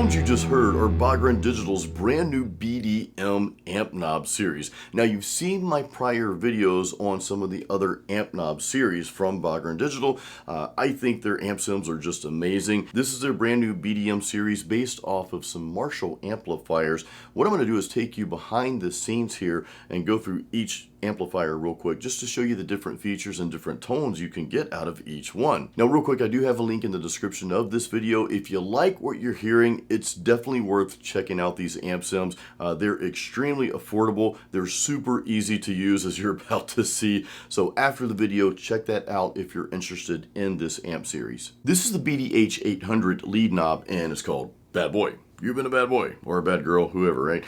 sounds you just heard are Bogren Digital's brand new BDM amp knob series. Now, you've seen my prior videos on some of the other amp knob series from Bogren Digital. I think their amp sims are just amazing. This is their brand new BDM series based off of some Marshall amplifiers. What I'm going to do is take you behind the scenes here and go through each amplifier real quick just to show you the different features and different tones you can get out of each one. Now, real quick, I do have a link in the description of this video. If you like what you're hearing, it's definitely worth checking out these amp sims. They're extremely affordable. They're super easy to use, as you're about to see. So after the video, check that out if you're interested in this amp series. This is the BDH 800 lead knob, and it's called Bad Boy. You've been a bad boy or a bad girl, whoever, right?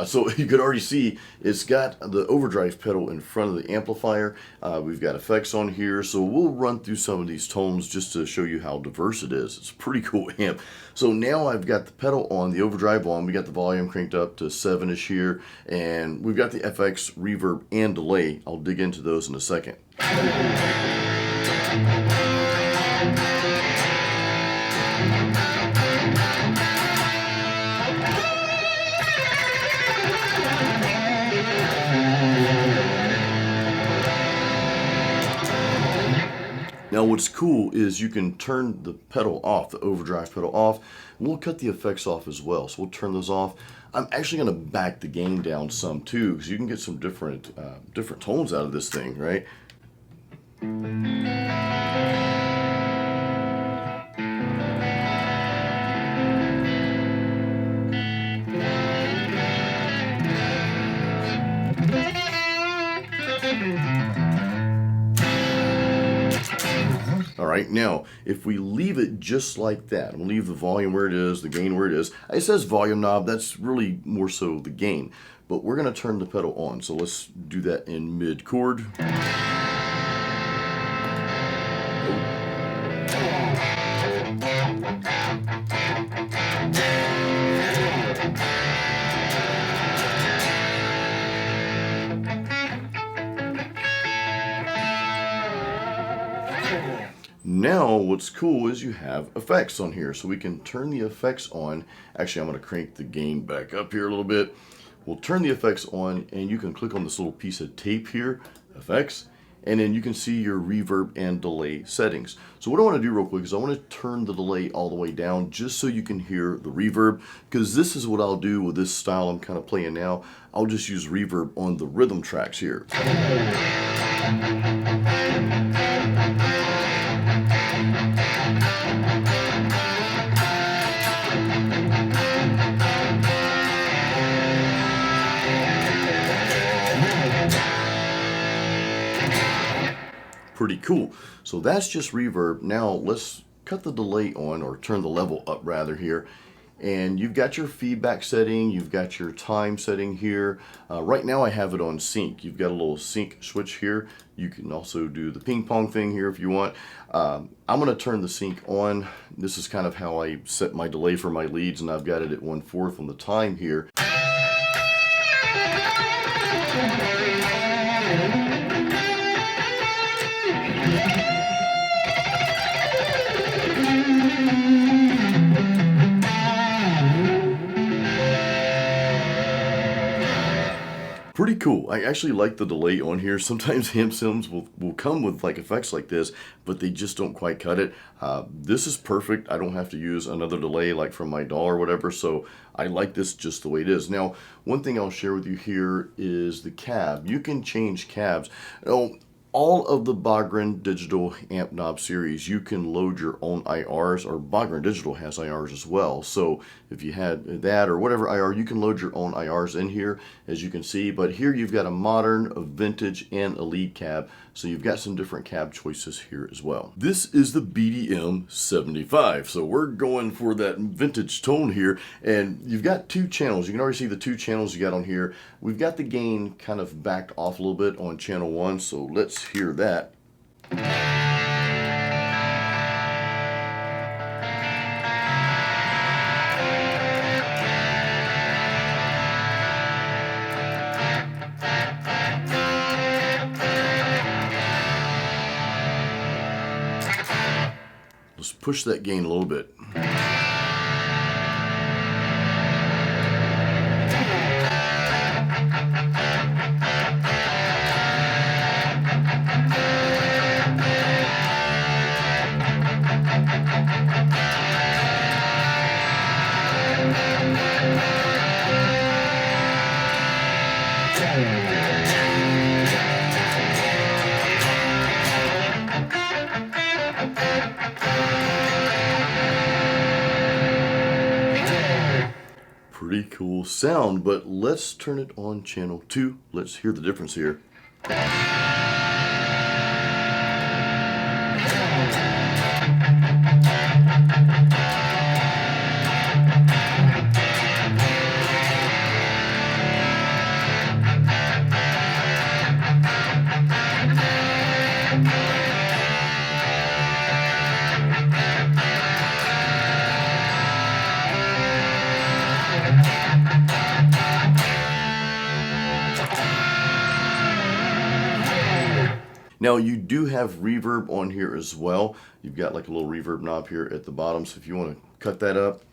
So you could already see it's got the overdrive pedal in front of the amplifier. We've got effects on here, so we'll run through some of these tones just to show you how diverse it is. It's a pretty cool amp. So now I've got the pedal on, the overdrive on, we got the volume cranked up to 7-ish here, and we've got the FX, reverb, and delay. I'll dig into those in a second. Now what's cool is you can turn the pedal off, the overdrive pedal off, and we'll cut the effects off as well. So we'll turn those off. I'm actually going to back the gain down some too, because you can get some different tones out of this thing, right? All right, now, if we leave it just like that, we'll leave the volume where it is, the gain where it is. It says volume knob, that's really more so the gain. But we're going to turn the pedal on, so let's do that in mid chord. Now what's cool is you have effects on here, so we can turn the effects on. Actually, I'm going to crank the gain back up here a little bit. We'll turn the effects on, and you can click on this little piece of tape here, effects, and then you can see your reverb and delay settings. So what I want to do real quick is I want to turn the delay all the way down just so you can hear the reverb, because this is what I'll do with this style I'm kind of playing now. I'll just use reverb on the rhythm tracks here. Pretty cool. So that's just reverb. Now let's cut the delay on, or turn the level up rather here. And you've got your feedback setting, you've got your time setting here. Right now I have it on sync. You've got a little sync switch here. You can also do the ping pong thing here if you want. I'm going to turn the sync on. This is kind of how I set my delay for my leads, and I've got it at 1/4 on the time here. Pretty cool. I actually like the delay on here. Sometimes amp sims will come with like effects like this, but they just don't quite cut it. This is perfect. I don't have to use another delay like from my DAW or whatever, so I like this just the way it is. Now, one thing I'll share with you here is the cab. You can change cabs. Now, all of the Bogren Digital amp knob series, you can load your own IRs, or Bogren Digital has IRs as well. So if you had that or whatever IR, you can load your own IRs in here, as you can see. But here you've got a modern, a vintage, and a lead cab. So you've got some different cab choices here as well. This is the BDM 75. So we're going for that vintage tone here. And you've got two channels. You can already see the two channels you got on here. We've got the gain kind of backed off a little bit on channel 1. So let's hear that. Let's push that gain a little bit. pretty cool sound, but let's turn it on channel 2. Let's hear the difference here. Now you do have reverb on here as well. You've got like a little reverb knob here at the bottom, so if you want to cut that up.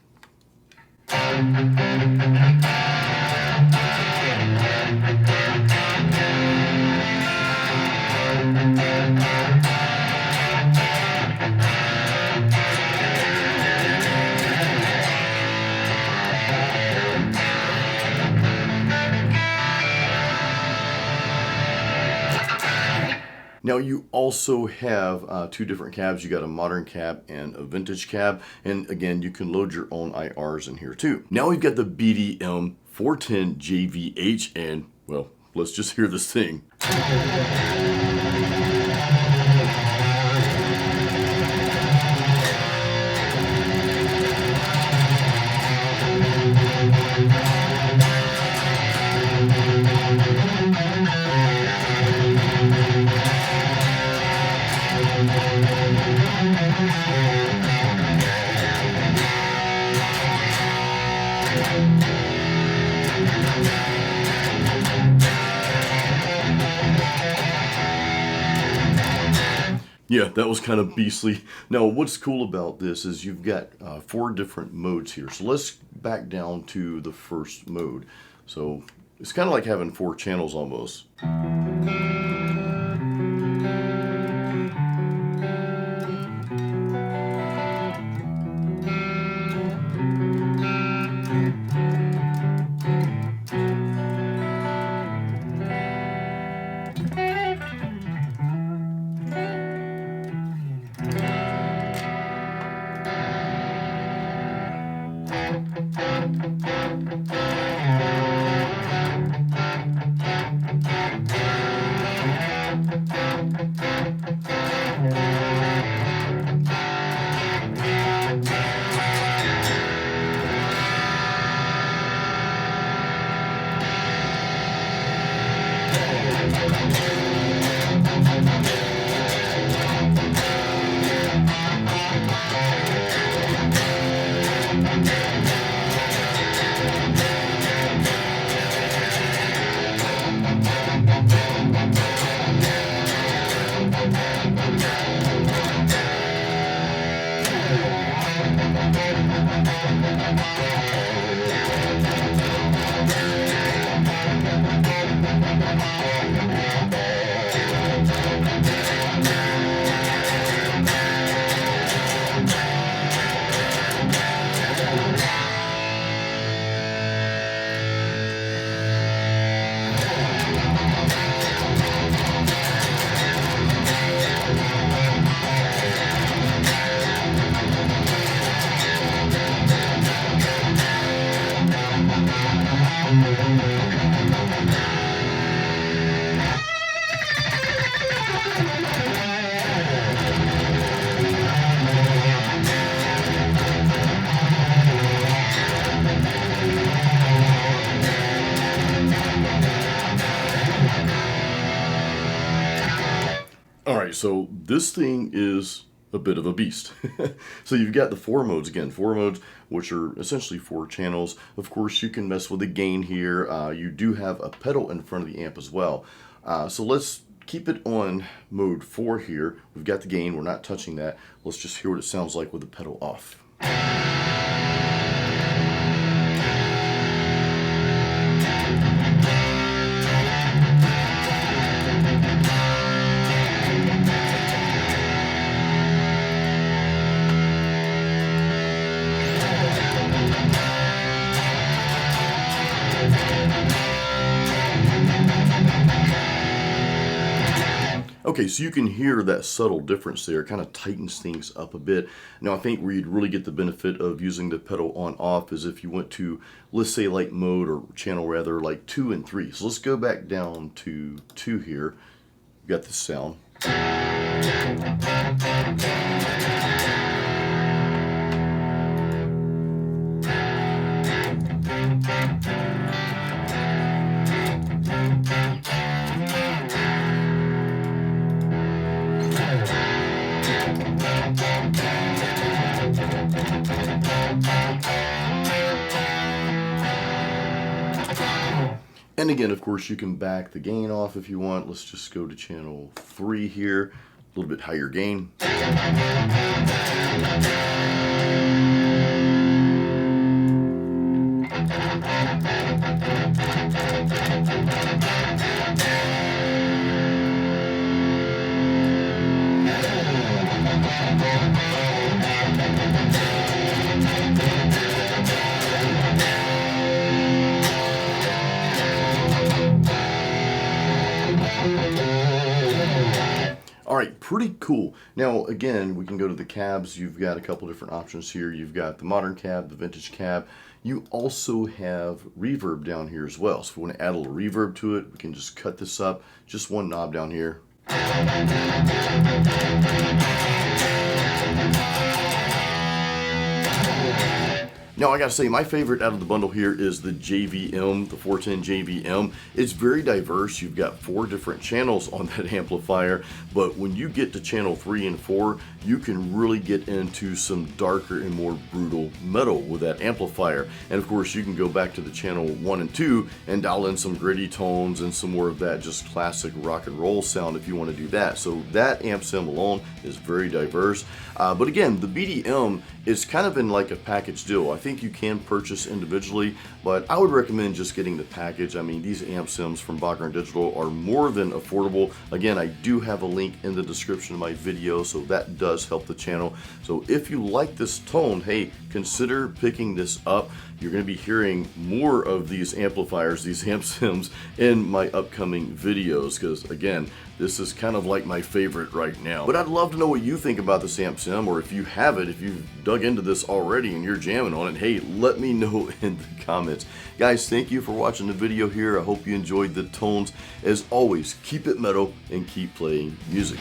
Now you also have two different cabs. You got a modern cab and a vintage cab. And again, you can load your own IRs in here too. Now we've got the BDM 410 JVH, and well, let's just hear this thing. Yeah, that was kind of beastly. Now, what's cool about this is you've got 4 different modes here. So let's back down to the first mode. So it's kind of like having 4 channels almost. Alright, so this thing is a bit of a beast. So you've got the 4 modes again, 4 modes, which are essentially 4 channels. Of course, you can mess with the gain here. You do have a pedal in front of the amp as well. So let's keep it on mode 4 here. We've got the gain, we're not touching that. Let's just hear what it sounds like with the pedal off. Okay, so you can hear that subtle difference there. It kind of tightens things up a bit. Now, I think where you'd really get the benefit of using the pedal on off is if you went to, let's say, like mode or channel rather, like 2 and 3. So let's go back down to 2 here. You got the sound. And again, of course, you can back the gain off if you want. Let's just go to channel 3 here, a little bit higher gain. All right, pretty cool. Now, again, we can go to the cabs. You've got a couple different options here. You've got the modern cab, the vintage cab. You also have reverb down here as well. So if we want to add a little reverb to it, we can just cut this up. Just one knob down here. Now, I gotta say, my favorite out of the bundle here is the JVM, the 410 JVM. It's very diverse. You've got 4 different channels on that amplifier, but when you get to channel 3 and 4, you can really get into some darker and more brutal metal with that amplifier. And of course, you can go back to the channel 1 and 2 and dial in some gritty tones and some more of that just classic rock and roll sound if you want to do that. So that amp sim alone is very diverse. But again, the BDM is kind of in like a package deal. I think you can purchase individually, but I would recommend just getting the package. I mean, these amp sims from Bogren Digital are more than affordable. Again, I do have a link in the description of my video, so that does help the channel. So if you like this tone, hey, consider picking this up. You're going to be hearing more of these amplifiers, these amp sims, in my upcoming videos, because again, this is kind of like my favorite right now. But I'd love to know what you think about this amp sim, or if you have it, if you've dug into this already and you're jamming on it, hey, let me know in the comments. Guys, thank you for watching the video here. I hope you enjoyed the tones. As always, keep it metal and keep playing music.